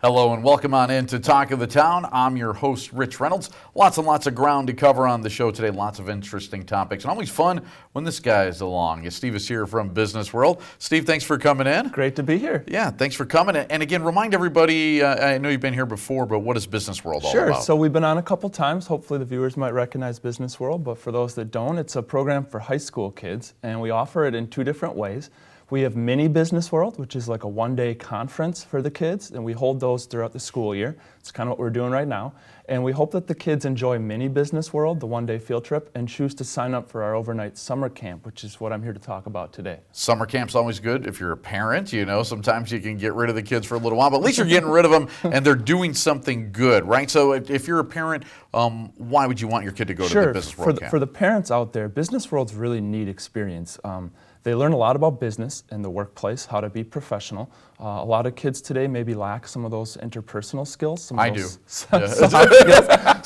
Hello and welcome on in to Talk of the Town. I'm your host, Rich Reynolds. Lots and lots of ground to cover on the show today. Lots of interesting topics and always fun when this guy is along. Steve is here from Business World. Steve, thanks for coming in. Great to be here. Yeah, thanks for coming. And again, remind everybody, I know you've been here before, but what is Business World all about? Sure. So we've been on a couple times. Hopefully the viewers might recognize Business World, but for those that don't, it's a program for high school kids, and we offer it in two different ways. We have Mini Business World, which is like a one-day conference for the kids, and we hold those throughout the school year. It's kind of what we're doing right now. And we hope that the kids enjoy Mini Business World, the one-day field trip, and choose to sign up for our overnight summer camp, which is what I'm here to talk about today. Summer camp's always good. If you're a parent, you know, sometimes you can get rid of the kids for a little while, but at least you're getting rid of them and they're doing something good, right? So if you're a parent, why would you want your kid to go to the Business World camp? For the parents out there, Business World's really neat experience. They learn a lot about business in the workplace, how to be professional. A lot of kids today maybe lack some of those interpersonal skills. I do. Skills.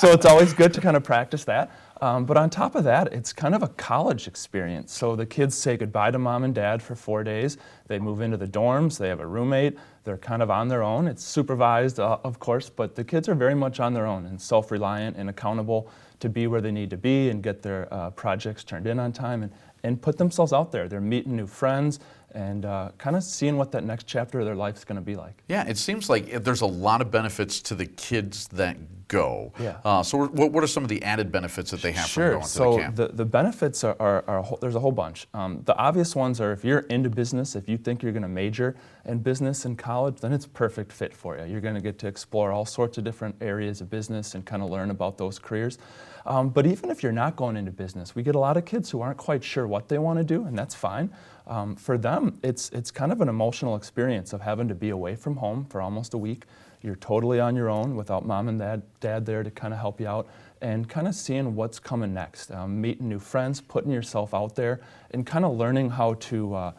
So it's always good to kind of practice that. But on top of that, it's kind of a college experience. So the kids say goodbye to mom and dad for 4 days. They move into the dorms. They have a roommate. They're kind of on their own. It's supervised, of course, but the kids are very much on their own and self-reliant and accountable to be where they need to be and get their projects turned in on time and put themselves out there. They're meeting new friends and kind of seeing what that next chapter of their life is going to be like. Yeah, it seems like there's a lot of benefits to the kids that go. Yeah. So what are some of the added benefits that they have from going to the camp? So the benefits there's a whole bunch. The obvious ones are if you're into business, if you think you're going to major in business in college, then it's a perfect fit for you. You're going to get to explore all sorts of different areas of business and kind of learn about those careers. But even if you're not going into business, we get a lot of kids who aren't quite sure what they want to do, and that's fine. For them, it's kind of an emotional experience of having to be away from home for almost a week. You're totally on your own without mom and dad there to kind of help you out and kind of seeing what's coming next, meeting new friends, putting yourself out there, and kind of learning how to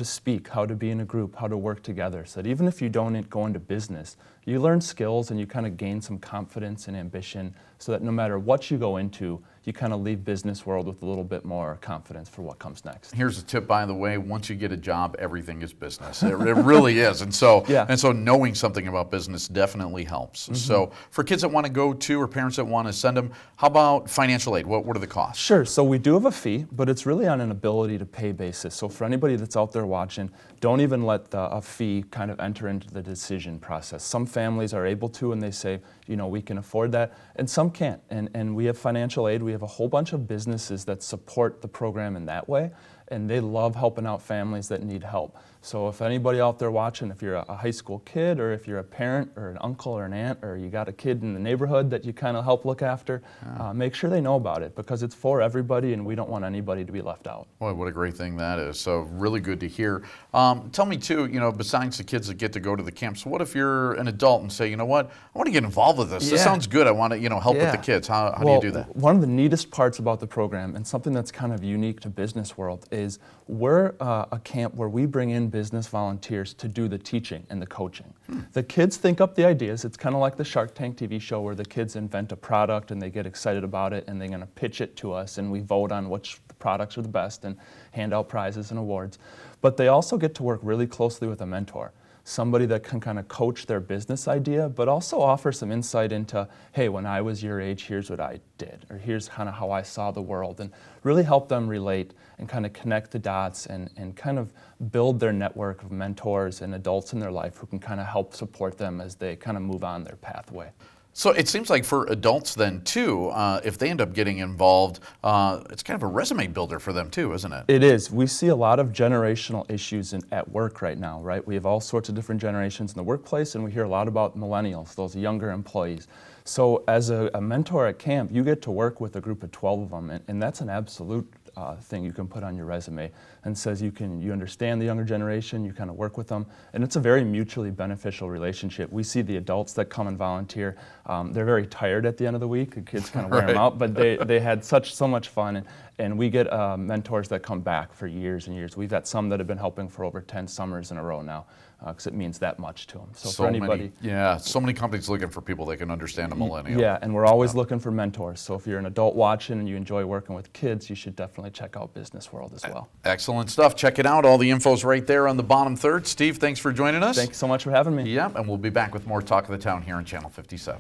speak, how to be in a group, how to work together, so that even if you don't go into business, you learn skills and you kind of gain some confidence and ambition so that no matter what you go into, you kind of leave Business World with a little bit more confidence for what comes next. Here's a tip, by the way, once you get a job, everything is business. It really is. And so, knowing something about business definitely helps. Mm-hmm. So for kids that want to go to or parents that want to send them, how about financial aid? What are the costs? Sure. So we do have a fee, but it's really on an ability to pay basis. So for anybody that's out there watching, don't even let a fee kind of enter into the decision process. Some families are able to and they say, you know, we can afford that, and some can't. And we have financial aid. We have a whole bunch of businesses that support the program in that way, and they love helping out families that need help. So if anybody out there watching, if you're a high school kid or if you're a parent or an uncle or an aunt or you got a kid in the neighborhood that you kind of help look after, make sure they know about it because it's for everybody and we don't want anybody to be left out. Boy, what a great thing that is. So really good to hear. Tell me too, you know, besides the kids that get to go to the camp, so what if you're an adult and say, you know what, I want to get involved with this. This sounds good. I want to, you know, help with the kids. How do you do that? One of the neatest parts about the program and something that's kind of unique to Business World is we're a camp where we bring in business volunteers to do the teaching and the coaching. The kids think up the ideas. It's kind of like the Shark Tank TV show where the kids invent a product and they get excited about it and they're going to pitch it to us and we vote on which products are the best and hand out prizes and awards. But they also get to work really closely with a mentor. Somebody that can kind of coach their business idea, but also offer some insight into, hey, when I was your age, here's what I did, or here's kind of how I saw the world, and really help them relate and kind of connect the dots and kind of build their network of mentors and adults in their life who can kind of help support them as they kind of move on their pathway. So it seems like for adults then too, if they end up getting involved, it's kind of a resume builder for them too, isn't it? It is. We see a lot of generational issues at work right now, right? We have all sorts of different generations in the workplace and we hear a lot about millennials, those younger employees. So as a mentor at camp, you get to work with a group of 12 of them and that's an absolute thing you can put on your resume and says you understand the younger generation, you kind of work with them, and it's a very mutually beneficial relationship. We see the adults that come and volunteer, they're very tired at the end of the week, the kids kind of wear them out, but they had so much fun, and we get mentors that come back for years and years. We've got some that have been helping for over 10 summers in a row now. because it means that much to them. So so for anybody, so many companies looking for people that can understand a millennial. yeah, and we're always looking for mentors. So if you're an adult watching and you enjoy working with kids, you should definitely check out Business World as well. Excellent stuff. Check it out. All the info's right there on the bottom third. Steve, thanks for joining us. Thank you so much for having me. Yeah, and we'll be back with more Talk of the Town here on Channel 57.